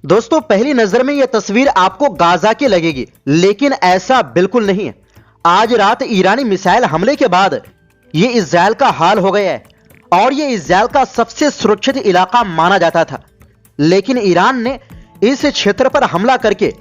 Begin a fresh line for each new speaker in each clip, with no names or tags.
दोस्तों, पहली नजर में यह तस्वीर आपको गाजा की लगेगी, लेकिन ऐसा बिल्कुल नहीं है। आज रात ईरानी मिसाइल हमले के बाद ये इजराइल का हाल हो गया है और ये इजराइल का सबसे सुरक्षित इलाका माना जाता था। लेकिन ईरान ने इस क्षेत्र पर हमला करके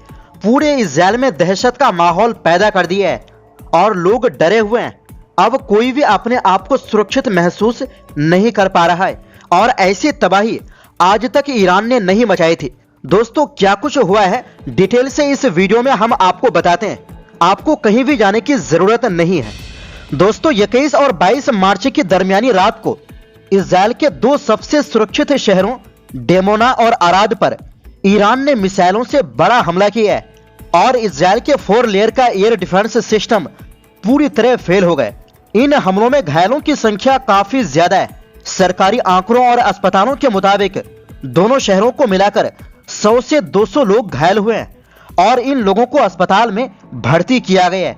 पूरे इजराइल में दहशत का माहौल पैदा कर दिया है और लोग डरे हुए हैं। अब कोई भी अपने आप को सुरक्षित महसूस नहीं कर पा रहा है और ऐसी तबाही आज तक ईरान ने नहीं मचाई थी। दोस्तों, क्या कुछ हुआ है डिटेल से इस वीडियो में हम आपको बताते हैं। आपको कहीं भी जाने की जरूरत नहीं है। दोस्तों, 21 और 22 मार्च की दरमियानी रात को इजराइल के दो सबसे सुरक्षित शहरों डेमोना और अराद पर ईरान ने मिसाइलों से बड़ा हमला किया है और इजराइल के 4 लेयर का एयर डिफेंस सिस्टम पूरी तरह फेल हो गए। इन हमलों में घायलों की संख्या काफी ज्यादा है। सरकारी आंकड़ों और अस्पतालों के मुताबिक दोनों शहरों को मिलाकर 100 से 200 लोग घायल हुए हैं और इन लोगों को अस्पताल में भर्ती किया गया है।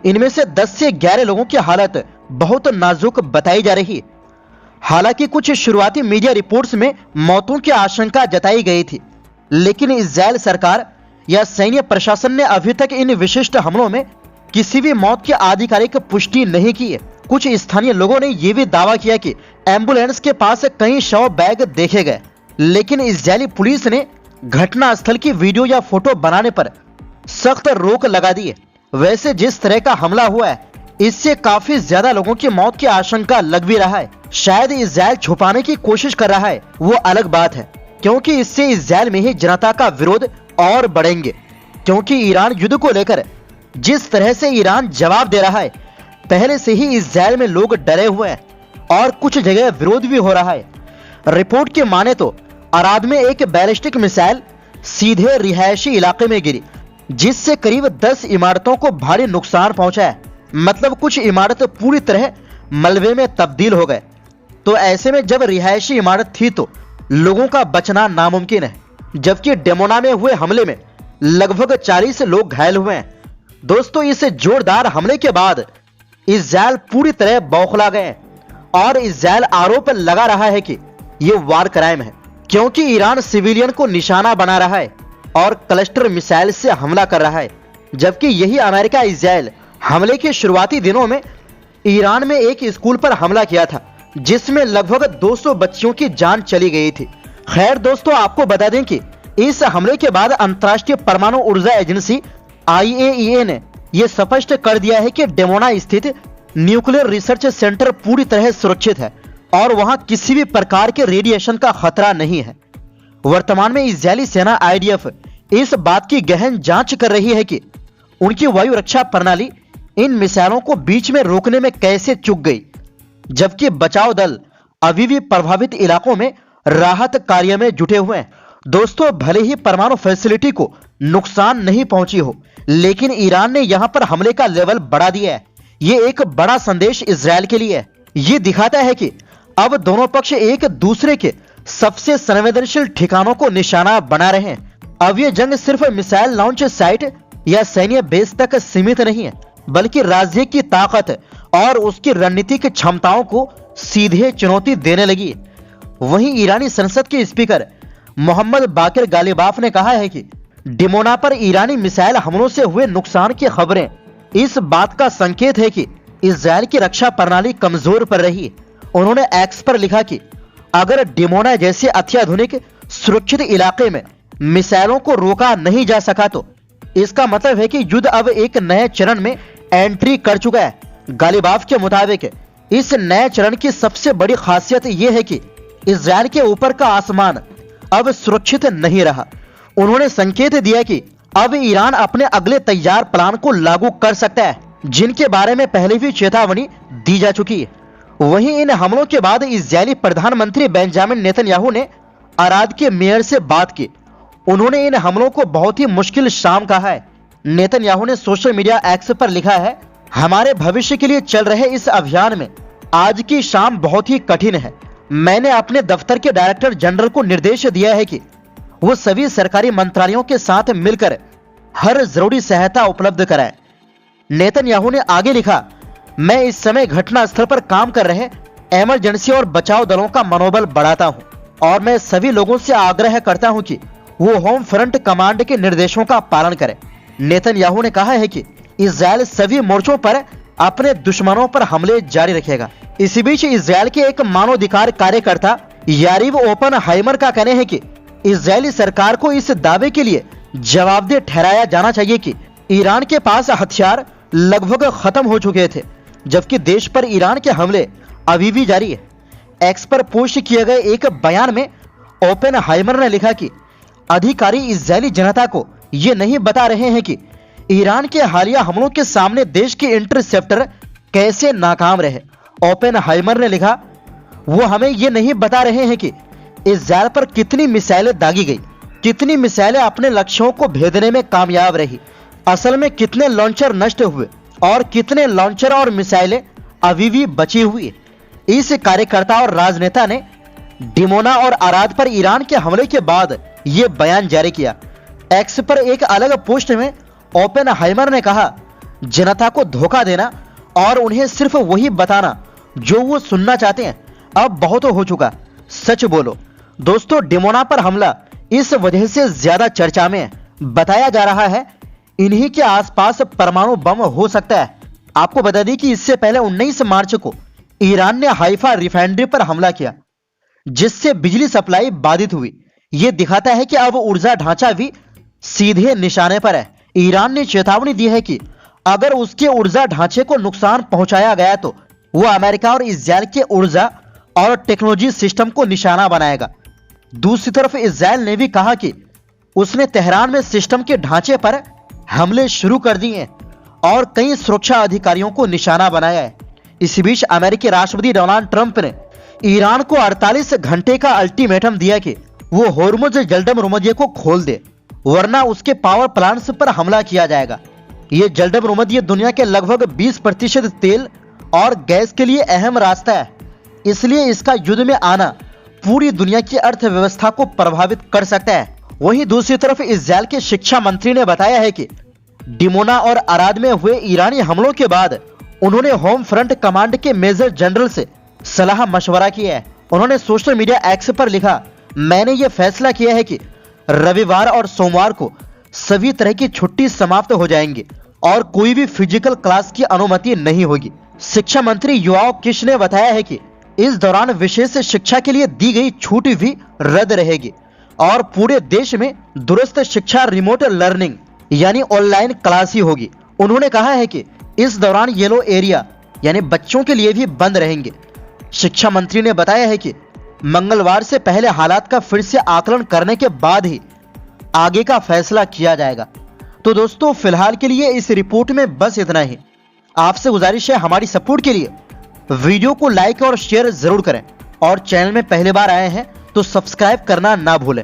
इनमें से 10 से 11 लोगों की हालत बहुत नाजुक बताई जा रही है। हालांकि कुछ शुरुआती मीडिया रिपोर्ट्स में मौतों की आशंका जताई गई थी, लेकिन इजराइल सरकार या सैन्य प्रशासन ने अभी तक इन विशिष्ट हमलों में किसी भी मौत की आधिकारिक पुष्टि नहीं की है। कुछ स्थानीय लोगों ने यह भी दावा किया कि एम्बुलेंस के पास कई शव बैग देखे गए, लेकिन इजरायली पुलिस ने घटनास्थल की वीडियो या फोटो बनाने पर सख्त रोक लगा दी है। वैसे जिस तरह का हमला हुआ है, इससे काफी ज्यादा लोगों की मौत की आशंका लग भी रहा है। शायद इजराइल छुपाने की कोशिश कर रहा है, वो अलग बात है, क्योंकि इससे इजराइल में ही जनता का विरोध और बढ़ेंगे। क्योंकि ईरान युद्ध को लेकर जिस तरह से ईरान जवाब दे रहा है, पहले से ही इजराइल में लोग डरे हुए हैं और कुछ जगह विरोध भी हो रहा है। रिपोर्ट की माने तो अराद में एक बैलिस्टिक मिसाइल सीधे रिहायशी इलाके में गिरी, जिससे करीब 10 इमारतों को भारी नुकसान पहुंचा है। मतलब कुछ इमारत पूरी तरह मलबे में तब्दील हो गए। तो ऐसे में जब रिहायशी इमारत थी तो लोगों का बचना नामुमकिन है। जबकि डेमोना में हुए हमले में लगभग 40 लोग घायल हुए हैं। दोस्तों, इस जोरदार हमले के बाद इजराइल पूरी तरह बौखला गए और इजराइल आरोप लगा रहा है कि यह वार क्राइम है, क्योंकि ईरान सिविलियन को निशाना बना रहा है और क्लस्टर मिसाइल से हमला कर रहा है। जबकि यही अमेरिका इजराइल हमले के शुरुआती दिनों में ईरान में एक स्कूल पर हमला किया था, जिसमें लगभग 200 बच्चियों की जान चली गई थी। खैर दोस्तों, आपको बता दें कि इस हमले के बाद अंतर्राष्ट्रीय परमाणु ऊर्जा एजेंसी IAEA ने यह स्पष्ट कर दिया है कि डेमोना स्थित न्यूक्लियर रिसर्च सेंटर पूरी तरह सुरक्षित है और वहां किसी भी प्रकार के रेडिएशन का खतरा नहीं है। वर्तमान में इजरायली सेना IDF इस बात की गहन जांच कर रही है कि उनकी वायु रक्षा प्रणाली इन मिसाइलों को बीच में रोकने में कैसे चूक गई, जबकि बचाव दल अभी भी प्रभावित इलाकों में राहत कार्य में जुटे हुए हैं। दोस्तों, भले ही परमाणु फैसिलिटी को नुकसान नहीं पहुंची हो, लेकिन ईरान ने यहां पर हमले का लेवल बढ़ा दिया है। यह एक बड़ा संदेश इजराइल के लिए है। यह दिखाता है कि अब दोनों पक्ष एक दूसरे के सबसे संवेदनशील ठिकानों को निशाना बना रहे हैं। अब यह जंग सिर्फ मिसाइल लॉन्च साइट या सैन्य बेस तक सीमित नहीं है, बल्कि राज्य की ताकत और उसकी रणनीतिक क्षमताओं को सीधे चुनौती देने लगी है। वहीं ईरानी संसद के स्पीकर मोहम्मद बाकिर गालिबाफ ने कहा है कि डेमोना पर ईरानी मिसाइल हमलों से हुए नुकसान की खबरें इस बात का संकेत है कि इजराइल की रक्षा प्रणाली कमजोर पड़ रही है। उन्होंने एक्स पर लिखा कि अगर डेमोना जैसे अत्याधुनिक सुरक्षित इलाके में मिसाइलों को रोका नहीं जा सका तो इसका मतलब है कि युद्ध अब एक नए चरण में एंट्री कर चुका है। गालिबाफ के मुताबिक इस नए चरण की सबसे बड़ी खासियत यह है कि इजराइल के ऊपर का आसमान अब सुरक्षित नहीं रहा। उन्होंने संकेत दिया कि अब ईरान अपने अगले तैयार प्लान को लागू कर सकता है, जिनके बारे में पहले भी चेतावनी दी जा चुकी है। वहीं इन हमलों के बाद इजरायली प्रधानमंत्री बेंजामिन नेतन्याहू ने अराद के मेयर से बात की। उन्होंने इन हमलों को बहुत ही मुश्किल शाम कहा है। नेतन्याहू ने सोशल मीडिया एक्स पर लिखा है, हमारे भविष्य के लिए चल रहे इस अभियान में आज की शाम बहुत ही कठिन है। मैंने अपने दफ्तर के डायरेक्टर जनरल को निर्देश दिया है कि वो सभी सरकारी मंत्रालयों के साथ मिलकर हर जरूरी सहायता उपलब्ध कराएं। नेतन्याहू ने आगे लिखा, मैं इस समय घटना स्थल पर काम कर रहे इमरजेंसी और बचाव दलों का मनोबल बढ़ाता हूं और मैं सभी लोगों से आग्रह करता हूं कि वो होम फ्रंट कमांड के निर्देशों का पालन करे। नेतन्याहू ने कहा है कि इजराइल सभी मोर्चों पर अपने दुश्मनों पर हमले जारी रखेगा। इसी बीच इजराइल के एक मानवाधिकार कार्यकर्ता यारीव ओपनहाइमर का कहना है कि इजरायली सरकार को इस दावे के लिए जवाबदेह ठहराया जाना चाहिए कि ईरान के पास हथियार लगभग खत्म हो चुके थे, जबकि देश पर ईरान के हमले अभी भी जारी है। एक्स पर पोस्ट किए गए एक बयान में ओपनहाइमर ने लिखा कि अधिकारी इजरायली जनता को ये नहीं बता रहे हैं कि ईरान के हालिया हमलों के सामने देश के इंटरसेप्टर कैसे नाकाम रहे। ओपनहाइमर ने लिखा, वो हमें ये नहीं बता रहे हैं कि इजराइल पर कितनी मिसाइलें दागी गई, कितनी मिसाइलें अपने लक्ष्यों को भेदने में कामयाब रही, असल में कितने लॉन्चर नष्ट हुए और कितने लॉन्चर और मिसाइलें अभी भी बची हुई है। इस कार्यकर्ता और राजनेता ने डिमोना और अराद पर ईरान के हमले के बाद यह बयान जारी किया। एक्स पर एक अलग पोस्ट में ओपनहाइमर ने कहा, जनता को धोखा देना और उन्हें सिर्फ वही बताना जो वो सुनना चाहते हैं अब बहुत हो चुका, सच बोलो। दोस्तों, डिमोना पर हमला इस वजह से ज्यादा चर्चा में है। बताया जा रहा है इन्हीं के आसपास परमाणु बम हो सकता है। आपको बता दें कि इससे पहले 19 मार्च को ईरान ने हाइफा रिफाइनरी पर हमला किया, जिससे बिजली सप्लाई बाधित हुई। यह दिखाता है कि अब ऊर्जा ढांचा भी सीधे निशाने पर है। ईरान ने चेतावनी दी है कि अगर उसके ऊर्जा ढांचे को नुकसान पहुंचाया गया तो वो अमेरिका और इजराइल के ऊर्जा और टेक्नोलॉजी सिस्टम को निशाना बनाएगा। दूसरी तरफ इजराइल ने भी कहा कि उसने तेहरान में सिस्टम के ढांचे पर हमले शुरू कर दिए हैं और कई सुरक्षा अधिकारियों को निशाना बनाया है। इसी बीच अमेरिकी राष्ट्रपति डोनाल्ड ट्रंप ने ईरान को 48 घंटे का अल्टीमेटम दिया कि वो होर्मुज जलडम रुमजिये को खोल दे, वरना उसके पावर प्लांट्स पर हमला किया जाएगा। ये जलडम रुमजिये दुनिया के लगभग 20% तेल और गैस के लिए अहम रास्ता है, इसलिए इसका युद्ध में आना पूरी दुनिया की अर्थव्यवस्था को प्रभावित कर सकता है। वहीं दूसरी तरफ इजराइल के शिक्षा मंत्री ने बताया है कि डिमोना और अराद में हुए ईरानी हमलों के बाद उन्होंने होम फ्रंट कमांड के मेजर जनरल से सलाह मशवरा किया है। उन्होंने सोशल मीडिया एक्स पर लिखा, मैंने ये फैसला किया है कि रविवार और सोमवार को सभी तरह की छुट्टी समाप्त हो जाएंगी और कोई भी फिजिकल क्लास की अनुमति नहीं होगी। शिक्षा मंत्री योआव किश ने बताया है कि इस दौरान विशेष शिक्षा के लिए दी गई छूट भी रद्द रहेगी और पूरे देश में दूरस्थ शिक्षा रिमोट लर्निंग यानी ऑनलाइन क्लास ही होगी। उन्होंने कहा है कि इस दौरान येलो एरिया यानी बच्चों के लिए भी बंद रहेंगे। शिक्षा मंत्री ने बताया है कि मंगलवार से पहले हालात का फिर से आकलन करने के बाद ही आगे का फैसला किया जाएगा। तो दोस्तों, फिलहाल के लिए इस रिपोर्ट में बस इतना ही। आपसे गुजारिश है हमारी सपोर्ट के लिए वीडियो को लाइक और शेयर जरूर करें और चैनल में पहली बार आए हैं तो सब्सक्राइब करना ना भूलें।